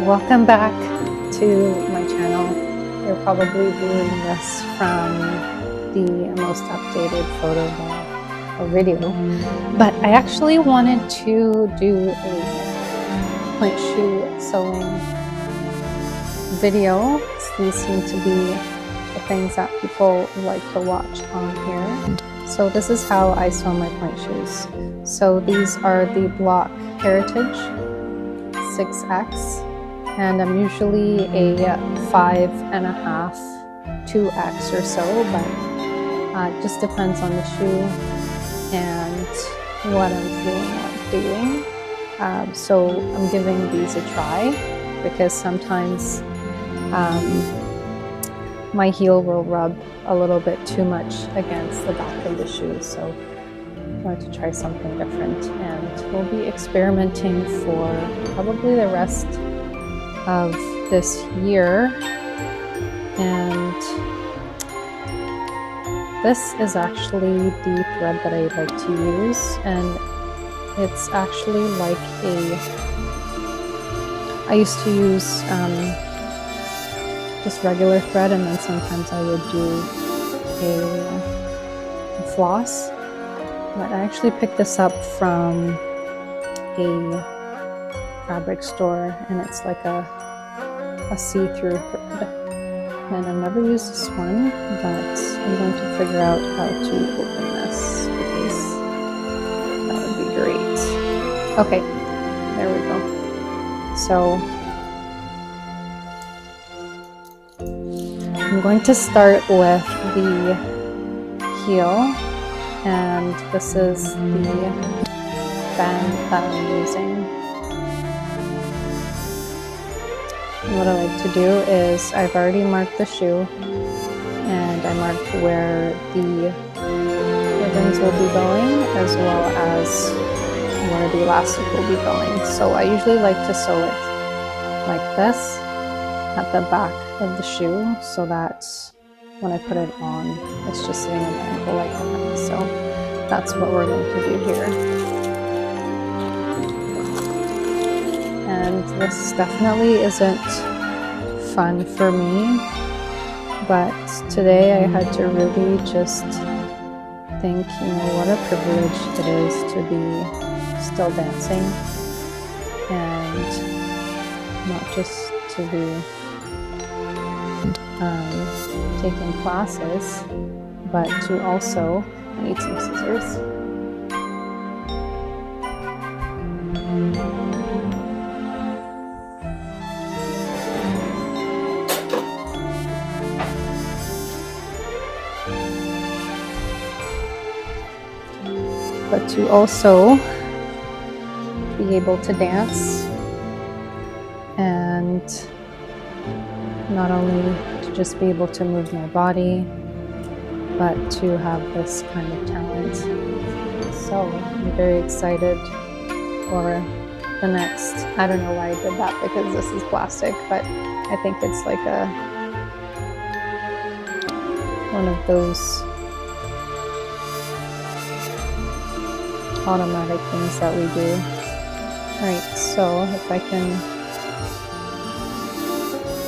Welcome back to my channel. You're probably viewing this from the most updated photo or video, but I actually wanted to do a point shoe sewing video. These seem to be the things that people like to watch on here. So this is how I sew my point shoes. So these are the BLOCH Heritage 6X, and I'm usually a 5.5, 2X or so, but it just depends on the shoe and what I'm feeling like doing. So I'm giving these a try because sometimes my heel will rub a little bit too much against the back of the shoe. So I wanted to try something different, and we'll be experimenting for probably the rest of this year. And this is actually the thread that I like to use, and it's actually like I used to use just regular thread, and then sometimes I would do a floss. But I actually picked this up from a fabric store, and it's like a see-through thread. And I've never used this one, but I'm going to figure out how to open this because that would be great. Okay, there we go. So I'm going to start with the heel, and this is the band that I'm using. And what I like to do is I've already marked the shoe, and I marked where the ribbons will be going as well as where the elastic will be going. So I usually like to sew it like this at the back of the shoe, so that when I put it on, it's just sitting on the ankle like that. So that's what we're going to do here. And this definitely isn't fun for me, but today I had to really just think, you know, what a privilege it is to be still dancing and not just to be taking classes, but to also, I need some scissors. But to also be able to dance, and not only to just be able to move my body, but to have this kind of talent. So I'm very excited for the next, I don't know why I did that because this is plastic, but I think it's like one of those automatic things that we do. Alright, so if I can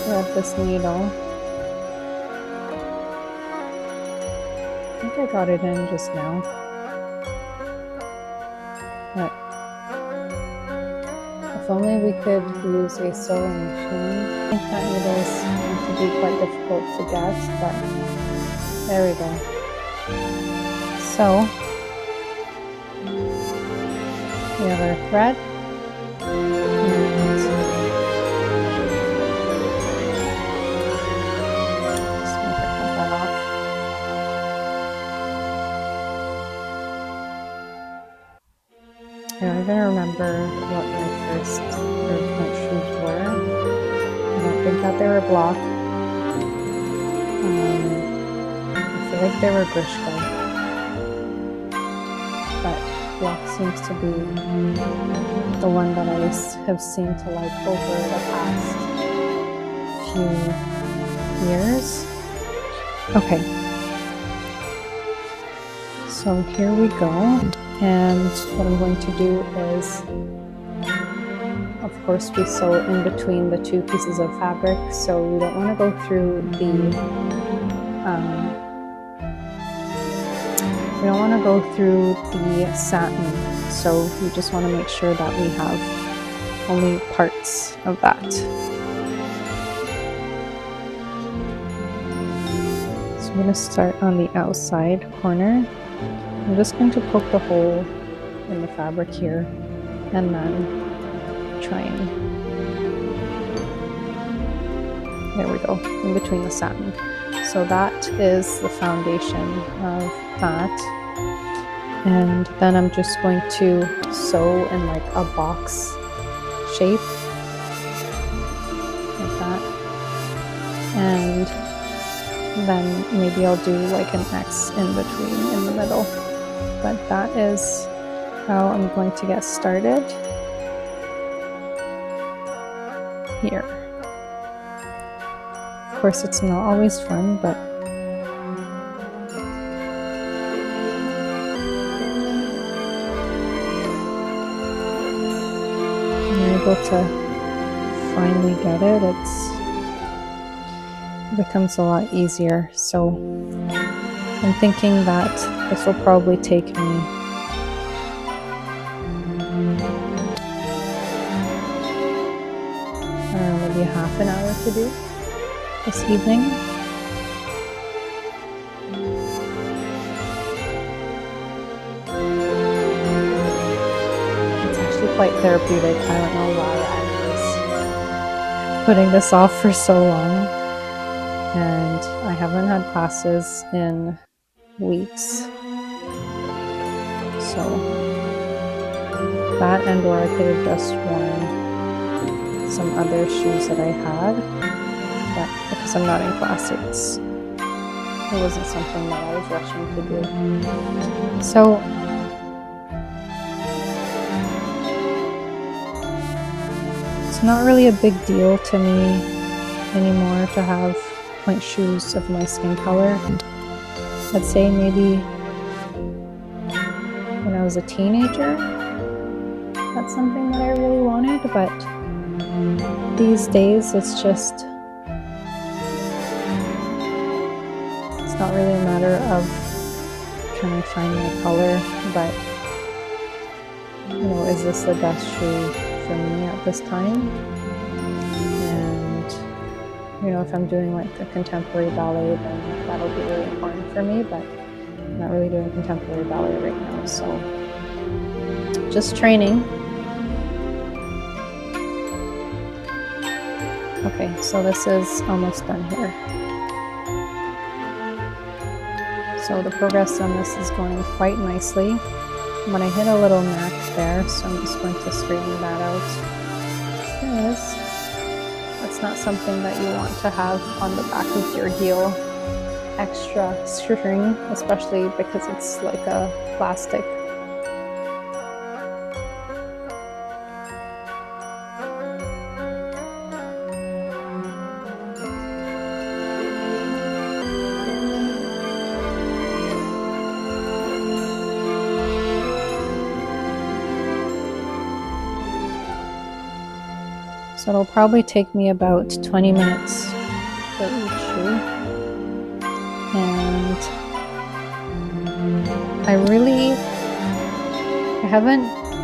grab this needle. I think I got it in just now. But if only we could use a sewing machine. I think that needle is going to be quite difficult to get, but there we go. So we have our thread, and just going to cut that off. I don't even remember what my first pair of point shoes were. I don't think that they were BLOCH. I feel like they were Grishko, but BLOCH seems to be the one that I have seemed to like over the past few years. Okay, so here we go, and what I'm going to do is of course, we sew in between the two pieces of fabric, so we don't want to go through the satin. So we just want to make sure that we have only parts of that. So I'm going to start on the outside corner. I'm just going to poke the hole in the fabric here and then try and, there we go, in between the satin. So that is the foundation of that. And then I'm just going to sew in like a box shape, like that. And then maybe I'll do like an X in between, in the middle. But that is how I'm going to get started here. Of course, it's not always fun, but when you're able to finally get it, it becomes a lot easier. So I'm thinking that this will probably take me maybe half an hour to do this evening. It's actually quite therapeutic. I don't know why I was putting this off for so long. And I haven't had classes in weeks. So that, and or I could have just worn some other shoes that I had, but because I'm not in class, it wasn't something that I was rushing to do. So it's not really a big deal to me anymore to have pointe shoes of my skin color. I'd say maybe when I was a teenager, that's something that I really wanted, but these days it's not really a matter of can I find my color, but is this the best shoe for me at this time? And if I'm doing like a contemporary ballet, then that'll be really important for me, but I'm not really doing contemporary ballet right now, so just training. Okay, so this is almost done here. So the progress on this is going quite nicely, but I hit a little knack there, so I'm just going to straighten that out, because that's not something that you want to have on the back of your heel. Extra string, especially because it's like a plastic. So it'll probably take me about 20 minutes for each shoe. And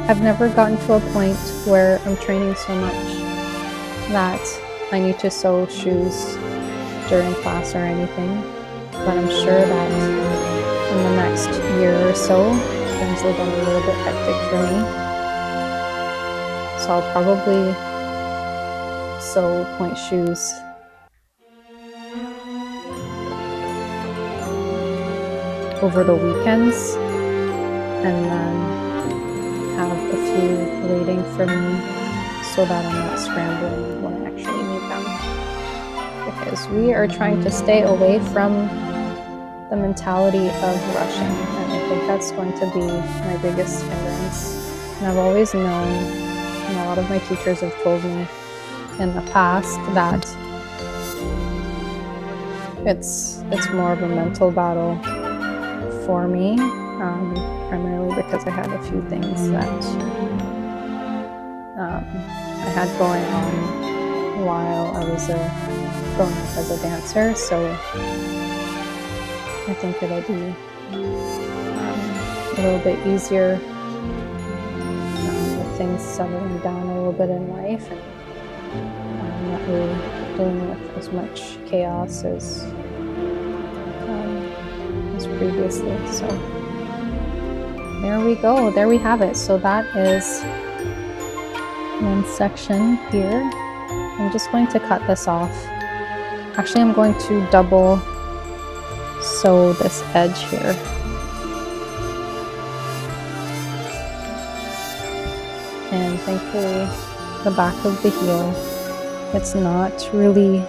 I've never gotten to a point where I'm training so much that I need to sew shoes during class or anything. But I'm sure that in the next year or so, things will get a little bit hectic for me. So I'll probably sew pointe shoes over the weekends and then have a few waiting for me so that I'm not scrambling when I actually need them. Because we are trying to stay away from the mentality of rushing, and I think that's going to be my biggest hindrance. And I've always known, and a lot of my teachers have told me in the past, that it's more of a mental battle for me, primarily because I had a few things that I had going on while I was growing up as a dancer, so I think it'll be a little bit easier with things settling down a little bit in life, and not really dealing with as much chaos as previously. So there we go. There we have it. So that is one section here. I'm just going to cut this off. Actually, I'm going to double sew this edge here. And thankfully, the back of the heel, it's not really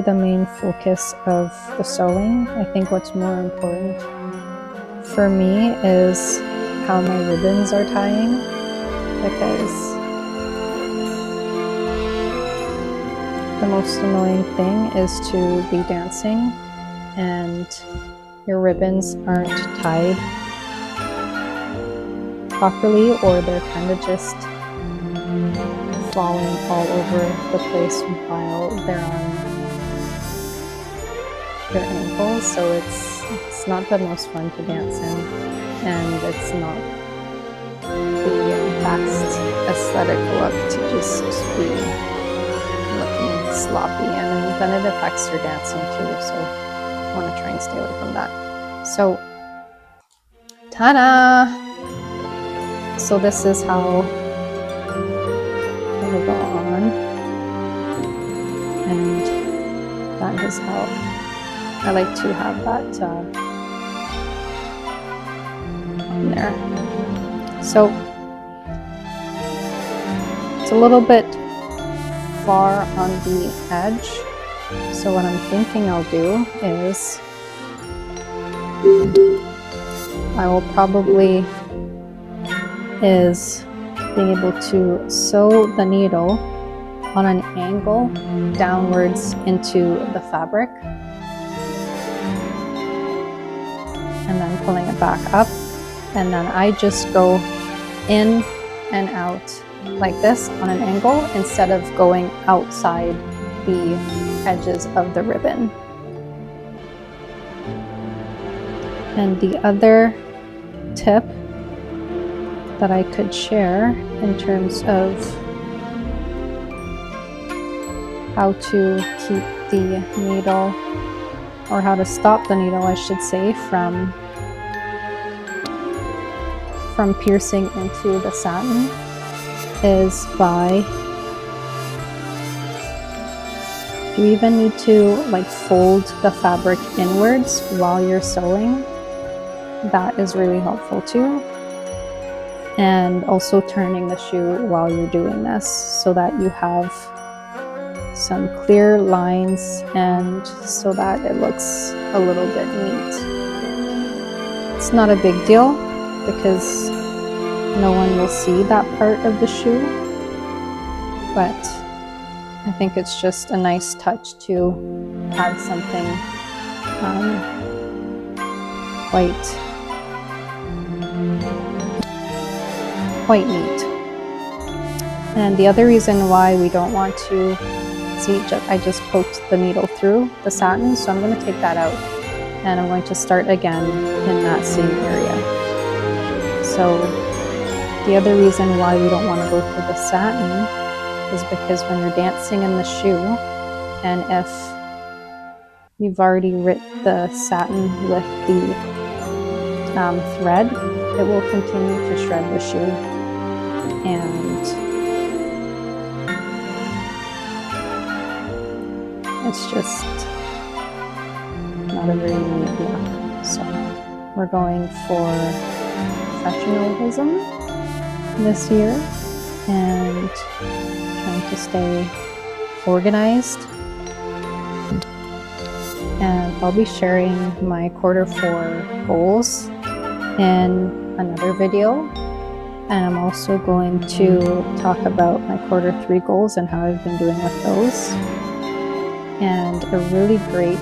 the main focus of the sewing. I think what's more important for me is how my ribbons are tying, because the most annoying thing is to be dancing and your ribbons aren't tied properly, or they're kind of just falling all over the place while they're on your ankles. So it's not the most fun to dance in, and it's not the best aesthetic look to just be looking sloppy, and then it affects your dancing too, so I want to try and stay away from that. So ta-da! So this is how it'll go on, and that is how I like to have that on there. So it's a little bit far on the edge, so what I'm thinking I'll do is I will probably be able to sew the needle on an angle downwards into the fabric, and then pulling it back up, and then I just go in and out like this on an angle instead of going outside the edges of the ribbon. And the other tip that I could share in terms of how to keep the needle, or how to stop the needle, I should say, from piercing into the satin, is by, you even need to like fold the fabric inwards while you're sewing. That is really helpful too. And also turning the shoe while you're doing this, so that you have some clear lines and so that it looks a little bit neat. It's not a big deal because no one will see that part of the shoe, but I think it's just a nice touch to have something quite neat. And the other reason why we don't want to see, I just poked the needle through the satin, so I'm going to take that out and I'm going to start again in that same area. So the other reason why we don't want to go through the satin is because when you're dancing in the shoe, and if you've already ripped the satin with the thread, it will continue to shred the shoe, and it's just not a very neat look. So we're going for professionalism this year and trying to stay organized. And I'll be sharing my Q4 goals in another video. And I'm also going to talk about my Q3 goals and how I've been doing with those. And a really great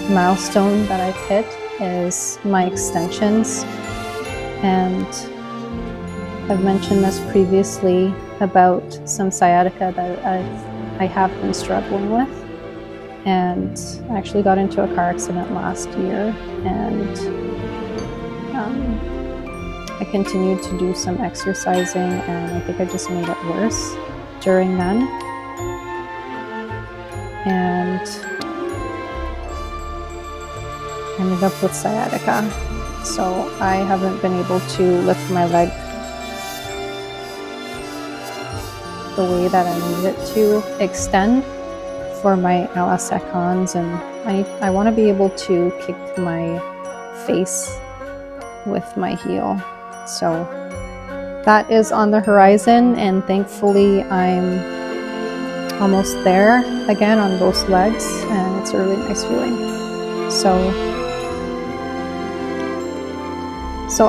milestone that I've hit is my extensions. And I've mentioned this previously about some sciatica that I have been struggling with. And I actually got into a car accident last year, and I continued to do some exercising, and I think I just made it worse during then. And ended up with sciatica. So I haven't been able to lift my leg the way that I need it to extend for my LS econs, and I want to be able to kick my face with my heel. So that is on the horizon, and thankfully I'm almost there again on both legs, and it's a really nice feeling. So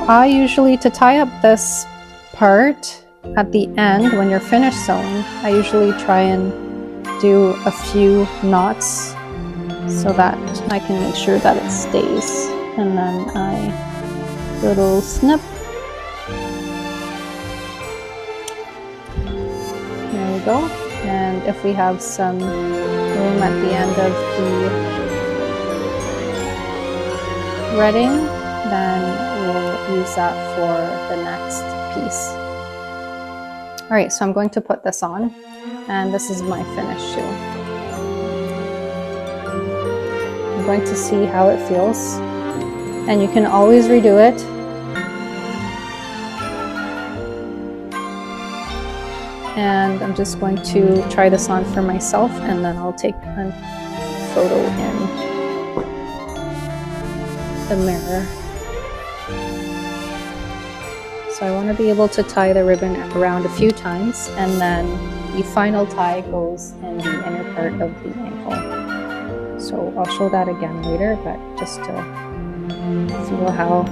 I usually, to tie up this part at the end when you're finished sewing, I usually try and do a few knots so that I can make sure that it stays. And then I do a little snip. There we go. And if we have some room at the end of the retting, then we'll use that for the next piece. All right, so I'm going to put this on, and this is my finished shoe. I'm going to see how it feels, and you can always redo it. And I'm just going to try this on for myself, and then I'll take a photo in the mirror. So I want to be able to tie the ribbon around a few times, and then the final tie goes in the inner part of the ankle. So I'll show that again later, but just to feel how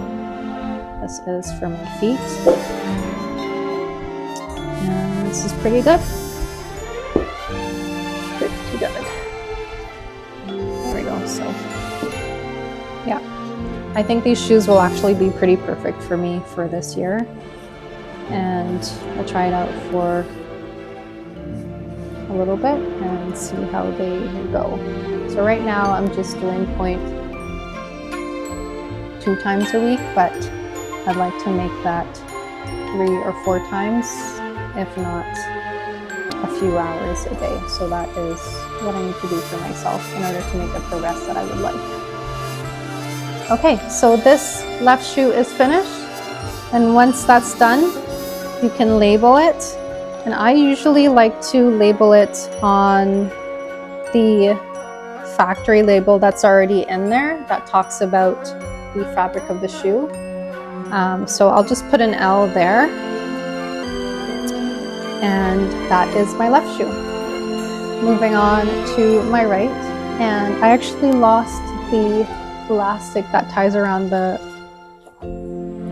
this is for my feet. And this is pretty good. Pretty good. There we go. So yeah. I think these shoes will actually be pretty perfect for me for this year, and I'll try it out for a little bit and see how they go. So right now I'm just doing Pointe 2 times a week, but I'd like to make that 3 or 4 times, if not a few hours a day. So that is what I need to do for myself in order to make the progress that I would like. Okay, so this left shoe is finished, and once that's done, you can label it. And I usually like to label it on the factory label that's already in there that talks about the fabric of the shoe. So I'll just put an L there, and that is my left shoe. Moving on to my right, and I actually lost the elastic that ties around the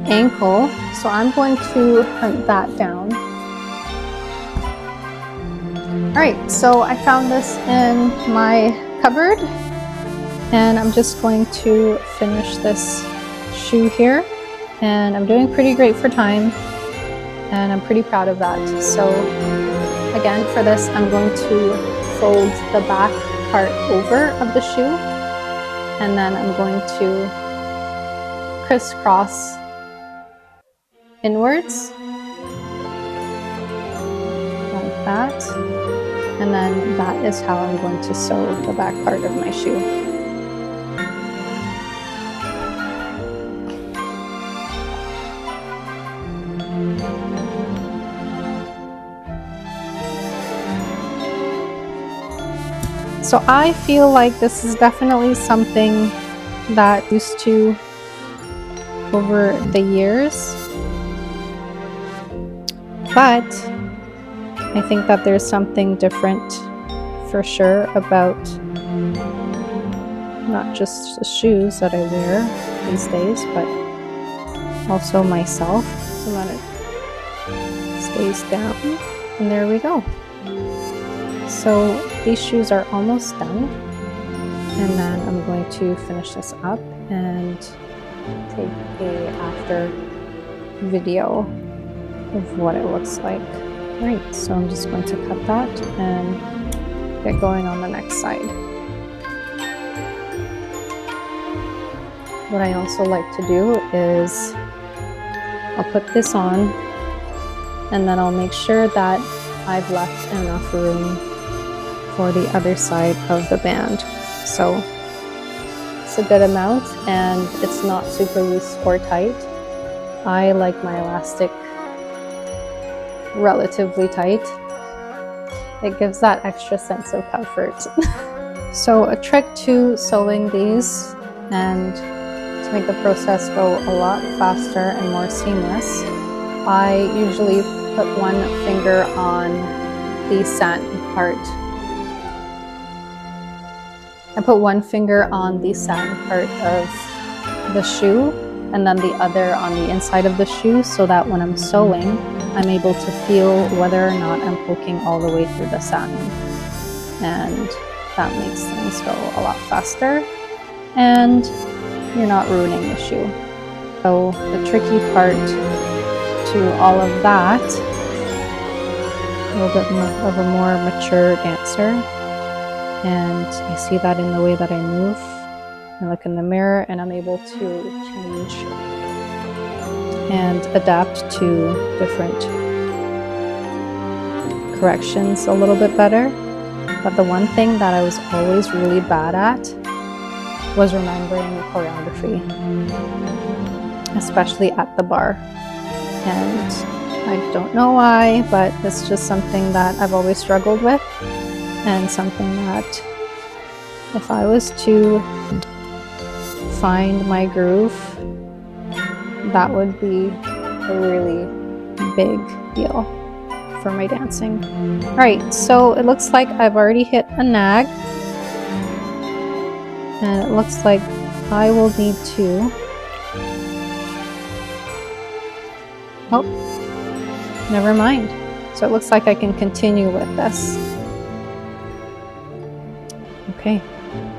ankle, so I'm going to hunt that down. All right, so I found this in my cupboard, and I'm just going to finish this shoe here, and I'm doing pretty great for time, and I'm pretty proud of that. So again, for this, I'm going to fold the back part over of the shoe, and then I'm going to crisscross inwards like that, and then that is how I'm going to sew the back part of my shoe. So I feel like this is definitely something that used to over the years, but I think that there's something different for sure about not just the shoes that I wear these days, but also myself, so that it stays down. And there we go. So these shoes are almost done, and then I'm going to finish this up and take a after video of what it looks like. Right, so I'm just going to cut that and get going on the next side. What I also like to do is I'll put this on and then I'll make sure that I've left enough room for the other side of the band. So it's a good amount and it's not super loose or tight. I like my elastic relatively tight. It gives that extra sense of comfort. So a trick to sewing these and to make the process go a lot faster and more seamless, I usually put one finger on the satin part. I put one finger on the satin part of the shoe and then the other on the inside of the shoe, so that when I'm sewing, I'm able to feel whether or not I'm poking all the way through the satin. And that makes things go a lot faster and you're not ruining the shoe. So the tricky part to all of that, a little bit more of a more mature dancer, and I see that in the way that I move. I look in the mirror and I'm able to change and adapt to different corrections a little bit better. But the one thing that I was always really bad at was remembering choreography, especially at the bar. And I don't know why, but it's just something that I've always struggled with, and something that if I was to find my groove, that would be a really big deal for my dancing. All right, so it looks like I've already hit a nag, and it looks like I will need to, oh, never mind. So it looks like I can continue with this. Okay,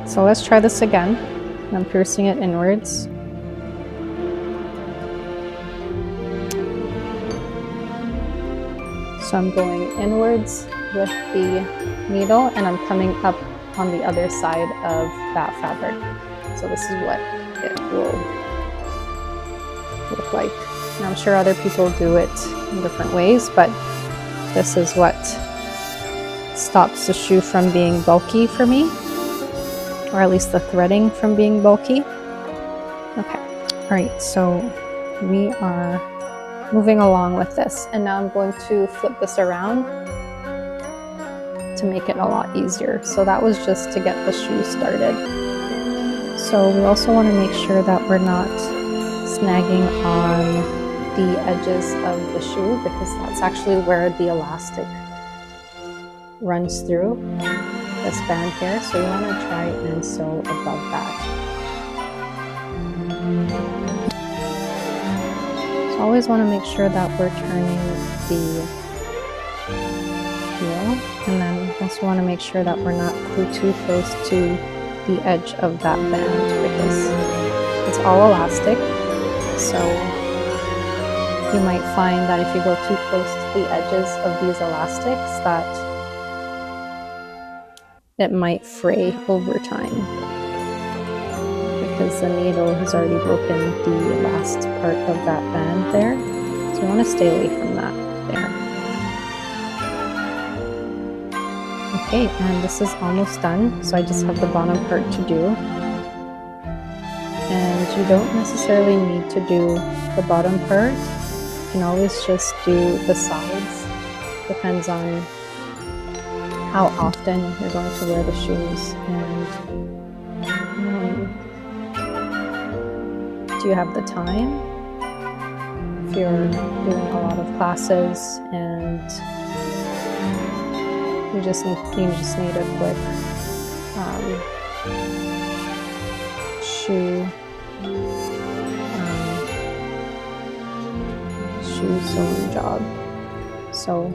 so let's try this again. I'm piercing it inwards. So I'm going inwards with the needle and I'm coming up on the other side of that fabric. So this is what it will look like. And I'm sure other people do it in different ways, but this is what stops the shoe from being bulky for me, or at least the threading from being bulky. Okay, all right, so we are moving along with this, and now I'm going to flip this around to make it a lot easier. So that was just to get the shoe started. So we also want to make sure that we're not snagging on the edges of the shoe, because that's actually where the elastic runs through this band here. So you want to try and sew above that. So always want to make sure that we're turning the heel, and then also want to make sure that we're not too close to the edge of that band, because it's all elastic. So you might find that if you go too close to the edges of these elastics, that it might fray over time, because the needle has already broken the last part of that band there. So you want to stay away from that there. Okay, and this is almost done. So I just have the bottom part to do. And you don't necessarily need to do the bottom part. You can always just do the sides. Depends on how often you're going to wear the shoes, and do you have the time? If you're doing a lot of classes and you just need a quick shoe sewing job. So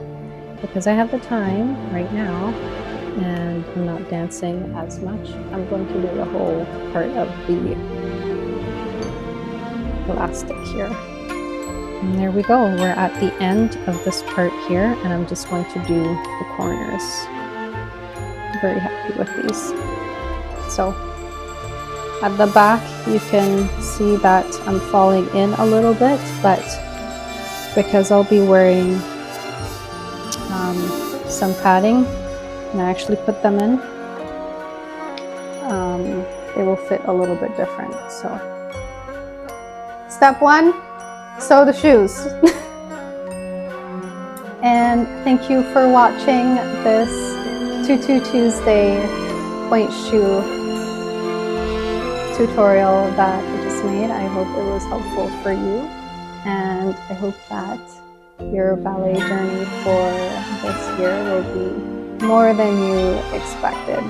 because I have the time right now and I'm not dancing as much, I'm going to do the whole part of the elastic here. And there we go. We're at the end of this part here, and I'm just going to do the corners. I'm very happy with these. So at the back, you can see that I'm falling in a little bit, but because I'll be wearing some padding, and I actually put them in, they will fit a little bit different. So step one, sew the shoes. And thank you for watching this Tutu Tuesday point shoe tutorial that I just made. I hope it was helpful for you, and I hope that your ballet journey for this year will be more than you expected.